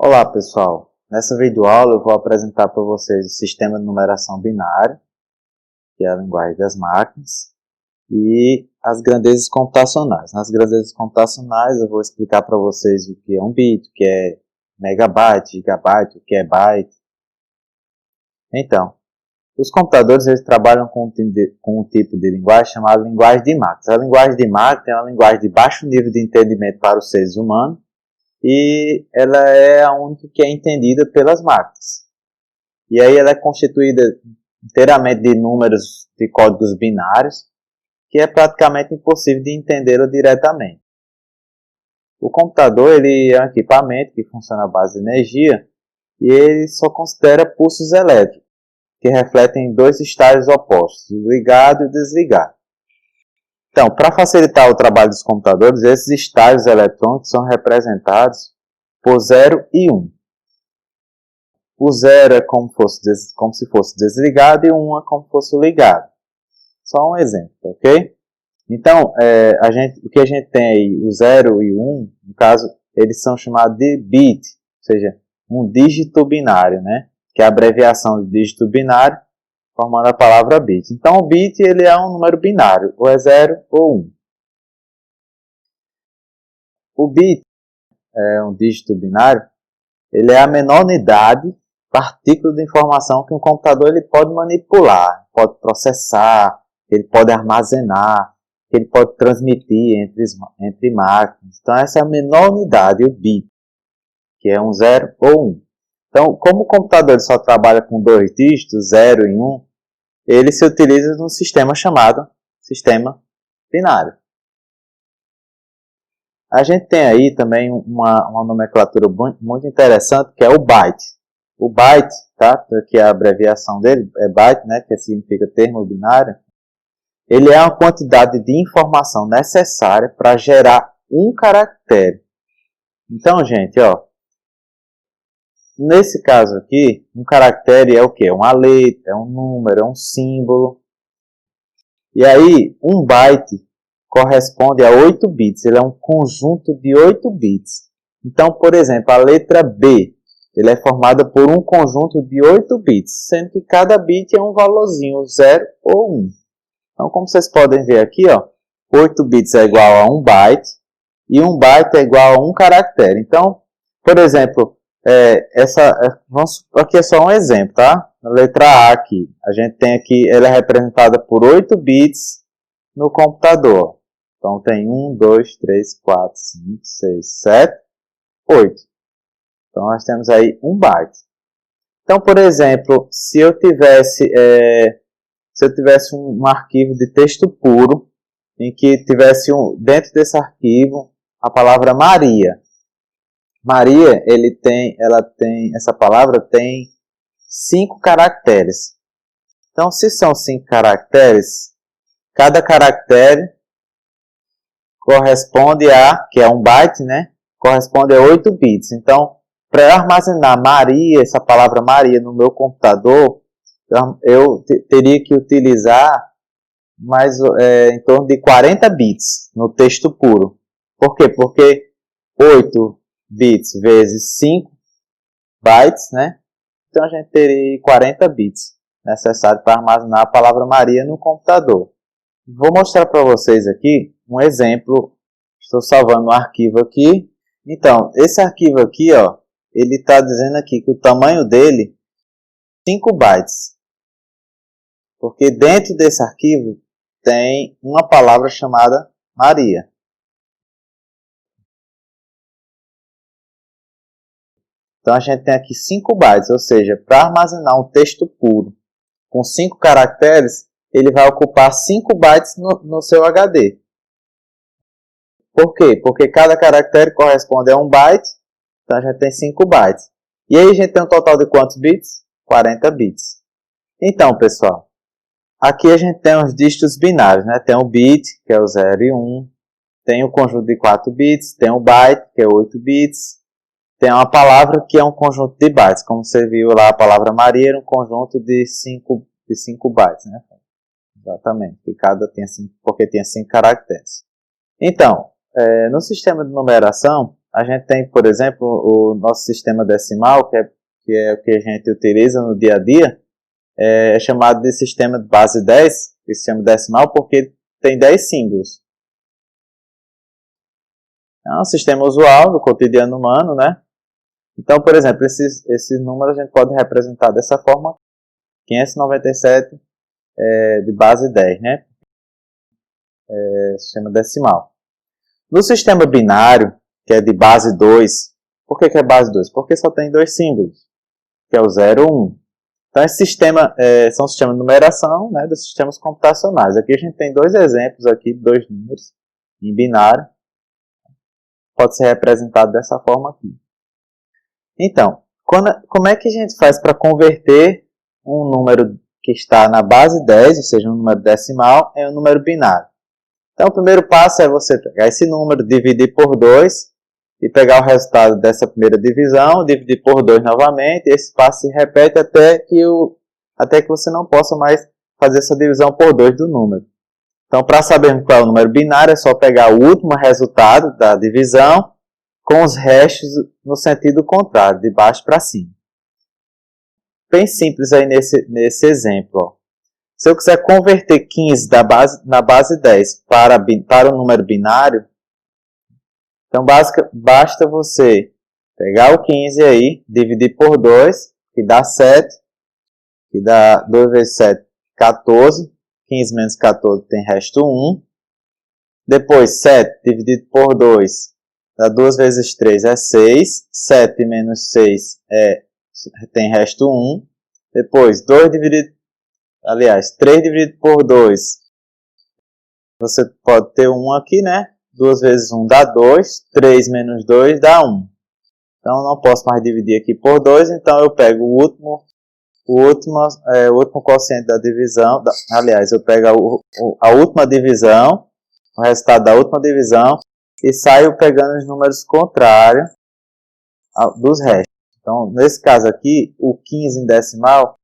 Olá pessoal, nessa videoaula eu vou apresentar para vocês o sistema de numeração binária, que é a linguagem das máquinas, e as grandezas computacionais. Nas grandezas computacionais eu vou explicar para vocês o que é um bit, o que é megabyte, gigabyte, o que é byte. Então, os computadores eles trabalham com um tipo de linguagem chamada linguagem de máquinas. A linguagem de máquinas é uma linguagem de baixo nível de entendimento para os seres humanos, e ela é a única que é entendida pelas máquinas. E aí ela é constituída inteiramente de números de códigos binários, que é praticamente impossível de entendê-la diretamente. O computador ele é um equipamento que funciona à base de energia, e ele só considera pulsos elétricos, que refletem dois estágios opostos, o ligado e o desligado. Então, para facilitar o trabalho dos computadores, esses estágios eletrônicos são representados por 0 e 1. O 0 é como se fosse desligado e o 1 é como se fosse ligado. Só um exemplo, ok? Então, o que a gente tem aí, o 0 e o 1, no caso, eles são chamados de bit, ou seja, um dígito binário, né? Que é a abreviação de dígito binário, formando a palavra bit. Então, o bit ele é um número binário, ou é 0 ou 1. O bit é um dígito binário, ele é a menor unidade, partícula de informação que um computador ele pode manipular, pode processar, ele pode armazenar, ele pode transmitir entre máquinas. Então, essa é a menor unidade, o bit, que é um 0 ou 1. Então, como o computador só trabalha com dois dígitos, 0 e 1, ele se utiliza num sistema chamado sistema binário. A gente tem aí também uma nomenclatura muito interessante, que é o byte. O byte, tá? Que é a abreviação dele, é byte, né? Que significa termo binário. Ele é uma quantidade de informação necessária para gerar um caractere. Então, gente, ó, nesse caso aqui, um caractere é o quê? Uma letra, é um número, é um símbolo. E aí, um byte corresponde a 8 bits. Ele é um conjunto de 8 bits. Então, por exemplo, a letra B, ele é formada por um conjunto de 8 bits, sendo que cada bit é um valorzinho, 0 ou 1. Então, como vocês podem ver aqui, ó, 8 bits é igual a 1 byte, e 1 byte é igual a um caractere. Então, por exemplo, aqui é só um exemplo, tá? A letra A aqui, a gente tem aqui, ela é representada por 8 bits no computador. Então, tem 1, 2, 3, 4, 5, 6, 7, 8. Então, nós temos aí 1 byte. Então, por exemplo, se eu tivesse um arquivo de texto puro, em que tivesse dentro desse arquivo a palavra Maria. Maria, essa palavra tem 5 caracteres. Então, se são 5 caracteres, cada caractere corresponde que é 1 byte, né? Corresponde a 8 bits. Então, para eu armazenar Maria, essa palavra Maria no meu computador, eu teria que utilizar em torno de 40 bits no texto puro. Por quê? Porque 8 bits vezes 5 bytes, né? Então a gente teria 40 bits necessários para armazenar a palavra Maria no computador. Vou mostrar para vocês aqui um exemplo. Estou salvando um arquivo aqui. Então, esse arquivo aqui, ó, ele está dizendo aqui que o tamanho dele é 5 bytes. Porque dentro desse arquivo tem uma palavra chamada Maria. Então a gente tem aqui 5 bytes, ou seja, para armazenar um texto puro com 5 caracteres, ele vai ocupar 5 bytes no seu HD. Por quê? Porque cada caractere corresponde a 1 byte, então a gente tem 5 bytes. E aí a gente tem um total de quantos bits? 40 bits. Então, pessoal, aqui a gente tem os dígitos binários, né? Tem o bit, que é o 0 e 1, tem o conjunto de 4 bits, tem o byte, que é 8 bits, tem uma palavra que é um conjunto de bytes. Como você viu lá, a palavra Maria era um conjunto de 5 bytes, né? Exatamente, porque tinha 5 caracteres. Então, no sistema de numeração, a gente tem, por exemplo, o nosso sistema decimal, que é o que a gente utiliza no dia a dia, é chamado de sistema de base 10, sistema decimal, porque tem 10 símbolos. É um sistema usual do cotidiano humano, né? Então, por exemplo, esse número a gente pode representar dessa forma, 597 de base 10, né? Sistema decimal. No sistema binário, que é de base 2, por que é base 2? Porque só tem 2 símbolos, que é o 0 e o 1. Então, esse sistema são sistemas de numeração, né, dos sistemas computacionais. Aqui a gente tem 2 exemplos aqui, 2 números em binário. Pode ser representado dessa forma aqui. Então, como é que a gente faz para converter um número que está na base 10, ou seja, um número decimal, em um número binário? Então, o primeiro passo é você pegar esse número, dividir por 2, e pegar o resultado dessa primeira divisão, dividir por 2 novamente, e esse passo se repete até que você não possa mais fazer essa divisão por 2 do número. Então, para sabermos qual é o número binário, é só pegar o último resultado da divisão com os restos no sentido contrário, de baixo para cima. Bem simples aí nesse exemplo. Ó. Se eu quiser converter 15 na base 10 para o número binário, então basta você pegar o 15 aí, dividir por 2, que dá 7, que dá 2 vezes 7, 14. 15 menos 14 tem resto 1. Depois 7 dividido por 2, dá 2 vezes 3 é 6. 7 menos 6 tem resto 1. Depois 3 dividido por 2, você pode ter 1 aqui, né? 2 vezes 1 dá 2, 3 menos 2 dá 1. Então, não posso mais dividir aqui por 2, então eu pego o último quociente da divisão, eu pego a última divisão, o resultado da última divisão, e saio pegando os números contrários dos restos. Então, nesse caso aqui, o 15 em decimal,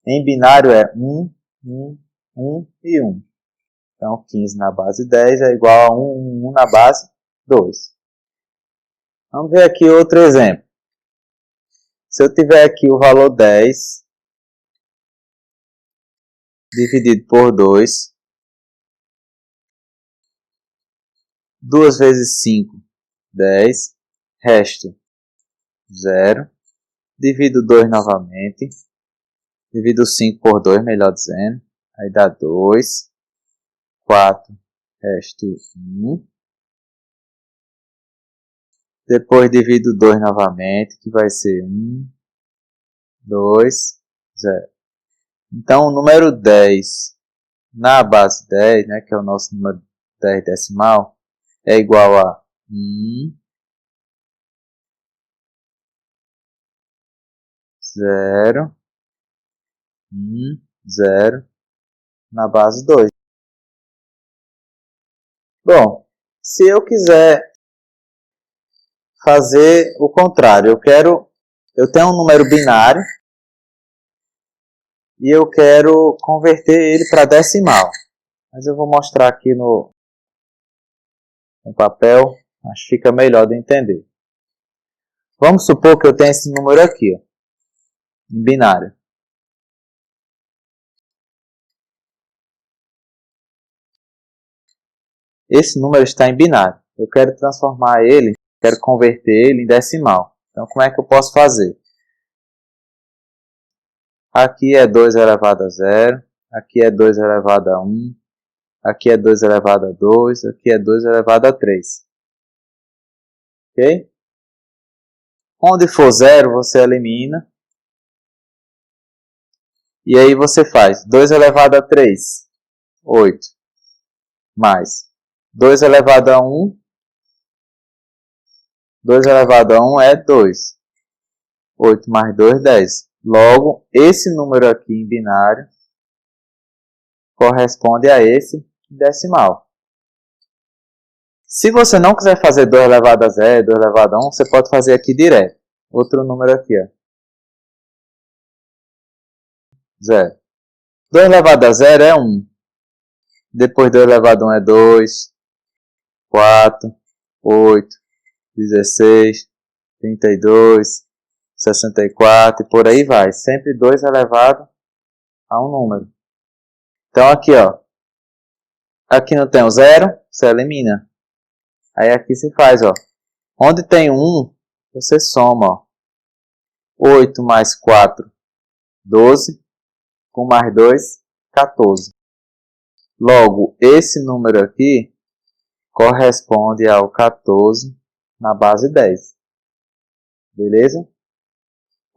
em binário é 1, 1, 1 e 1. Então, 15 na base 10 é igual a 1, 1 na base 2. Vamos ver aqui outro exemplo. Se eu tiver aqui o valor 10 dividido por 2, 2 vezes 5, 10, resto 0, divido 2 novamente, divido 5 por 2, melhor dizendo, aí dá 2, 4, resto 1, depois divido 2 novamente, que vai ser 1, 2, 0. Então, o número 10 na base 10, né, que é o nosso número 10 decimal, é igual a 1, 0, 1, 0 na base 2. Bom, se eu quiser fazer o contrário, eu tenho um número binário e eu quero converter ele para decimal. Mas eu vou mostrar aqui no papel, acho que fica melhor de entender. Vamos supor que eu tenho esse número aqui, ó, em binário. Esse número está em binário. Eu quero quero converter ele em decimal. Então, como é que eu posso fazer? Aqui é 2 elevado a 0, aqui é 2 elevado a 1, aqui é 2 elevado a 2, aqui é 2 elevado a 3. Ok? Onde for 0, você elimina. E aí você faz 2 elevado a 3, 8, mais 2 elevado a 1, 2 elevado a 1 é 2. 8 mais 2, 10. Logo, esse número aqui em binário corresponde a esse decimal. Se você não quiser fazer 2 elevado a 0, 2 elevado a 1, você pode fazer aqui direto. Outro número aqui, ó. 0. 2 elevado a 0 é 1. Depois 2 elevado a 1 é 2, 4, 8, 16, 32, 64 e por aí vai. Sempre 2 elevado a um número. Então aqui, ó. Aqui não tem o 0, você elimina. Aí aqui se faz, ó. Onde tem 1, você soma, ó. 8 mais 4, 12. Com mais 2, 14. Logo, esse número aqui corresponde ao 14 na base 10. Beleza?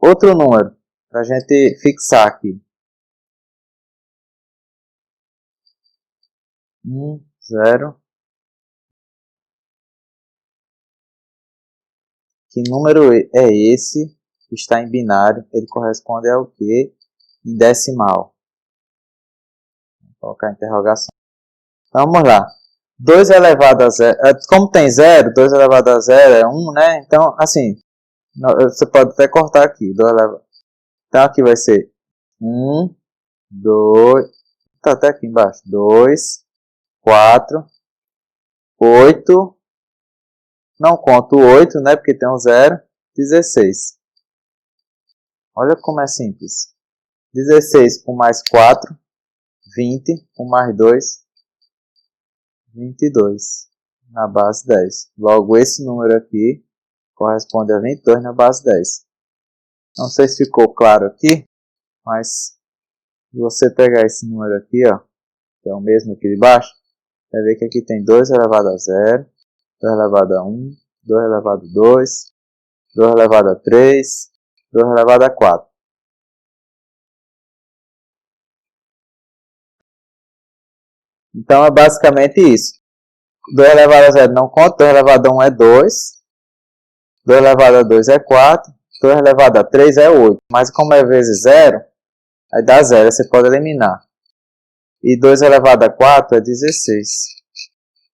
Outro número, para a gente fixar aqui. 1, 0. Que número é esse que está em binário? Ele corresponde ao quê? Em decimal. Vou colocar a interrogação. Então, vamos lá. 2 elevado a 0. Como tem 0, 2 elevado a 0 é 1, né? Então, assim, você pode até cortar aqui. 2 elevado. Então, aqui vai ser 1, 2. Tá até aqui embaixo. 2, 4, 8. Não conto o 8, né? Porque tem um 0. 16. Olha como é simples. 16 com mais 4, 20. Com mais 2, 22. Na base 10. Logo, esse número aqui corresponde a 22 na base 10. Não sei se ficou claro aqui, mas se você pegar esse número aqui, ó, que é o mesmo aqui de baixo, vai ver que aqui tem 2 elevado a 0, 2 elevado a 1, 2 elevado a 2, 2 elevado a 3, 2 elevado a 4. Então é basicamente isso. 2 elevado a 0 não conta, 2 elevado a 1 é 2, 2 elevado a 2 é 4, 2 elevado a 3 é 8. Mas como é vezes 0, aí dá 0, você pode eliminar. E 2 elevado a 4 é 16.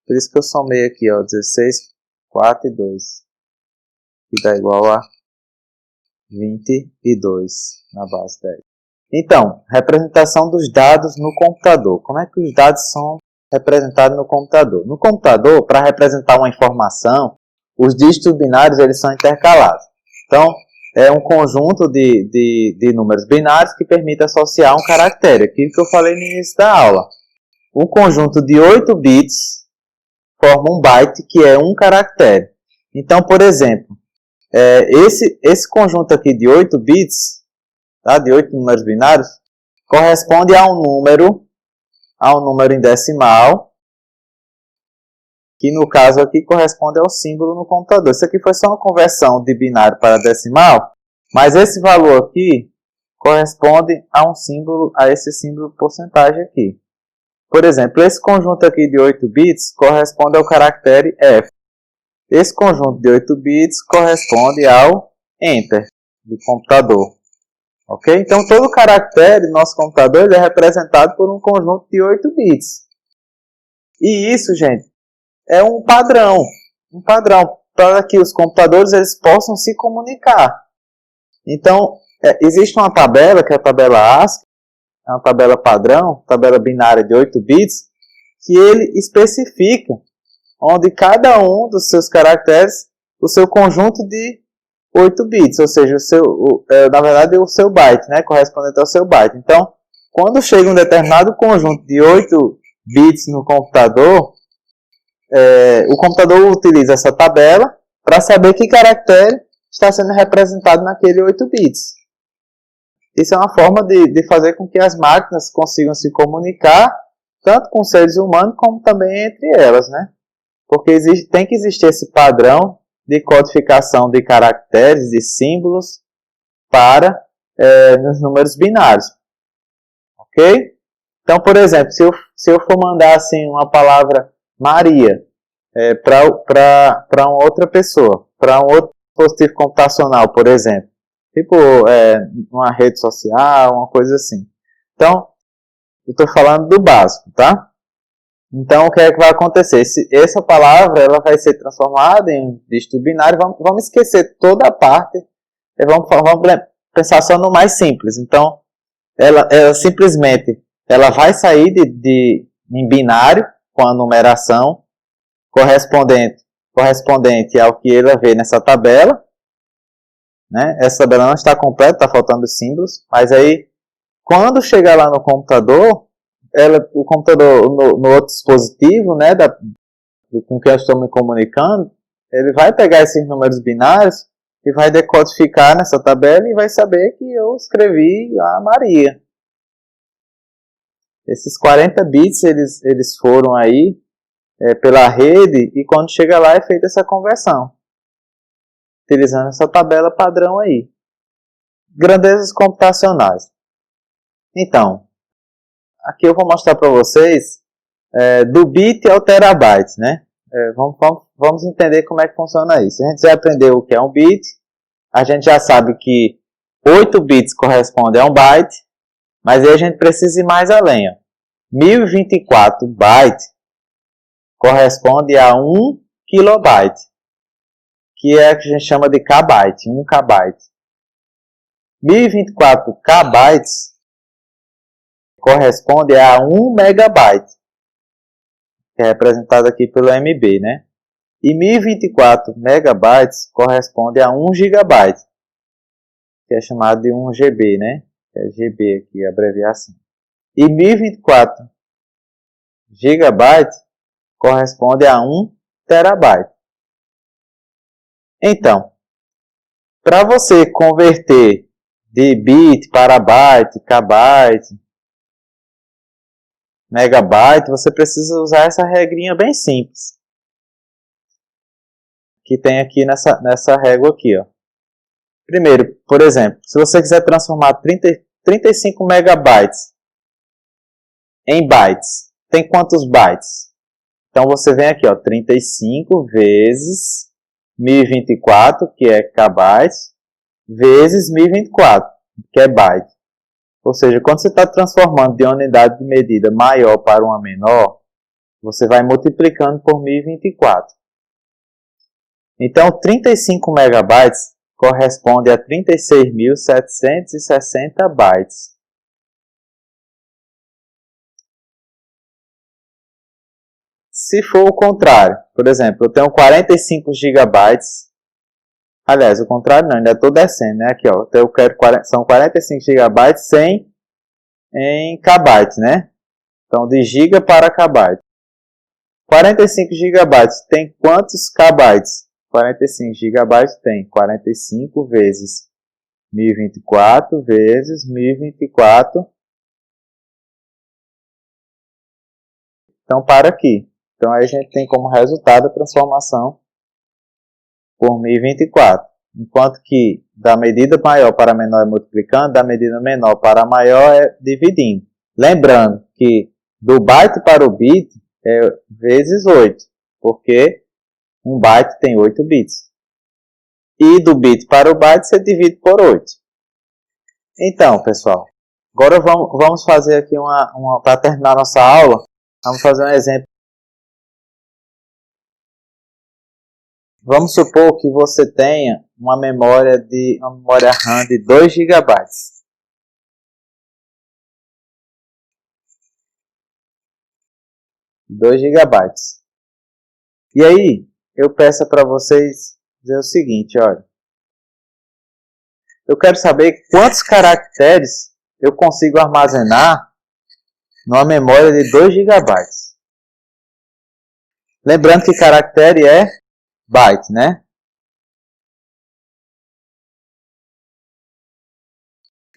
Por isso que eu somei aqui, ó, 16, 4 e 2. Que dá igual a 22 na base 10. Então, representação dos dados no computador. Como é que os dados são representados no computador? No computador, para representar uma informação, os dígitos binários eles são intercalados. Então, é um conjunto de números binários que permite associar um caractere. Aquilo que eu falei no início da aula. Um conjunto de 8 bits forma um byte, que é um caractere. Então, por exemplo, esse conjunto aqui de 8 bits, tá, de 8 números binários, corresponde a um número em decimal, que no caso aqui corresponde ao símbolo no computador. Isso aqui foi só uma conversão de binário para decimal, mas esse valor aqui corresponde a esse símbolo porcentagem aqui. Por exemplo, esse conjunto aqui de 8 bits corresponde ao caractere F. Esse conjunto de 8 bits corresponde ao Enter do computador. Ok? Então, todo caractere do nosso computador ele é representado por um conjunto de 8 bits. E isso, gente, é um padrão. Um padrão para que os computadores eles possam se comunicar. Então, existe uma tabela, que é a tabela ASCII, é uma tabela padrão, tabela binária de 8 bits, que ele especifica onde cada um dos seus caracteres, o seu conjunto de 8 bits, ou seja, na verdade o seu byte, né, correspondente ao seu byte. Então, quando chega um determinado conjunto de 8 bits no computador, o computador utiliza essa tabela para saber que caractere está sendo representado naquele 8 bits. Isso é uma forma de fazer com que as máquinas consigam se comunicar, tanto com seres humanos como também entre elas, né? Porque tem que existir esse padrão de codificação de caracteres, de símbolos, para nos números binários. Ok? Então, por exemplo, se eu for mandar assim, uma palavra Maria para uma outra pessoa, para um outro dispositivo computacional, por exemplo, tipo uma rede social, uma coisa assim. Então, eu estou falando do básico, tá? Então, o que é que vai acontecer? Essa palavra ela vai ser transformada em dígito binário. Vamos esquecer toda a parte e vamos pensar só no mais simples. Então, ela simplesmente vai sair em binário com a numeração correspondente correspondente ao que ele vê nessa tabela, né? Essa tabela não está completa, está faltando os símbolos, mas aí, quando chegar lá no computador, o computador no outro dispositivo, né, com quem eu estou me comunicando, ele vai pegar esses números binários e vai decodificar nessa tabela e vai saber que eu escrevi a Maria. Esses 40 bits, eles foram aí pela rede e quando chega lá é feita essa conversão, utilizando essa tabela padrão aí. Grandezas computacionais. Então, aqui eu vou mostrar para vocês do bit ao terabyte, né? Vamos entender como é que funciona isso. A gente já aprendeu o que é um bit, a gente já sabe que 8 bits corresponde a um byte, mas aí a gente precisa ir mais além. Ó. 1024 bytes corresponde a 1 kilobyte, que é o que a gente chama de kbyte, 1 kbyte. 1024 kbytes corresponde a 1 megabyte, que é representado aqui pelo MB, né? E 1024 megabytes corresponde a 1 gigabyte, que é chamado de 1 GB, né? Que é GB aqui, a abreviação. E 1024 gigabytes corresponde a 1 terabyte. Então, para você converter de bit para byte, kbyte, megabyte, você precisa usar essa regrinha bem simples. Que tem aqui nessa régua aqui, ó. Primeiro, por exemplo, se você quiser transformar 35 megabytes em bytes, tem quantos bytes? Então você vem aqui, ó, 35 vezes 1024, que é kbytes, vezes 1024, que é byte. Ou seja, quando você está transformando de uma unidade de medida maior para uma menor, você vai multiplicando por 1024. Então, 35 megabytes corresponde a 36.760 bytes. Se for o contrário, por exemplo, eu tenho 45 gigabytes. Aliás, o contrário não, ainda estou descendo, né? Aqui, ó, são 45 gigabytes em kbytes, né? Então, de giga para kbyte. 45 gigabytes tem quantos kbytes? 45 gigabytes tem 45 vezes 1024 vezes 1024. Então, para aqui. Então, aí a gente tem como resultado a transformação por 1024. Enquanto que da medida maior para menor é multiplicando, da medida menor para maior é dividindo. Lembrando que do byte para o bit é vezes 8, porque um byte tem 8 bits. E do bit para o byte você divide por 8. Então, pessoal, agora vamos fazer aqui para terminar nossa aula, vamos fazer um exemplo. Vamos supor que você tenha uma memória RAM de 2 GB. 2 GB. E aí, eu peço para vocês dizer o seguinte, olha. Eu quero saber quantos caracteres eu consigo armazenar numa memória de 2 GB. Lembrando que caractere é byte, né?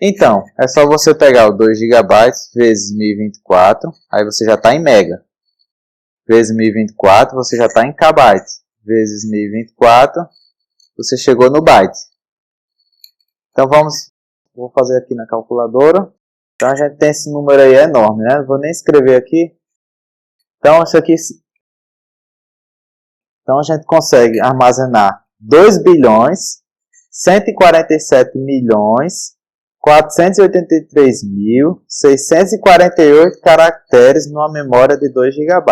Então, é só você pegar o 2 GB vezes 1024, aí você já está em mega. Vezes 1024, você já está em kbyte. Vezes 1024, você chegou no byte. Então vou fazer aqui na calculadora. Então a gente tem esse número aí enorme, né? Não vou nem escrever aqui. Então isso aqui, então a gente consegue armazenar 2 bilhões, 147 milhões, 483.648 caracteres numa memória de 2 GB.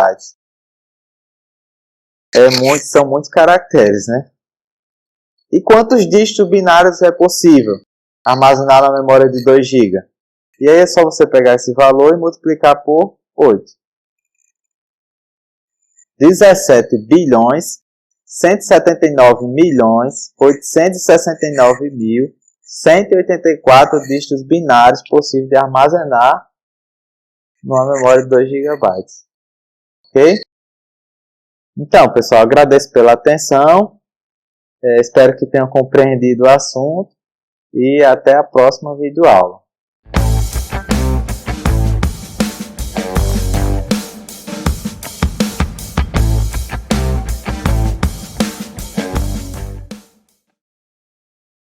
São muitos caracteres, né? E quantos dígitos binários é possível armazenar na memória de 2 GB? E aí é só você pegar esse valor e multiplicar por 8. 17 bilhões 179.869.184 dígitos binários possíveis de armazenar numa memória de 2 GB. Ok? Então, pessoal, agradeço pela atenção. Espero que tenham compreendido o assunto. E até a próxima videoaula.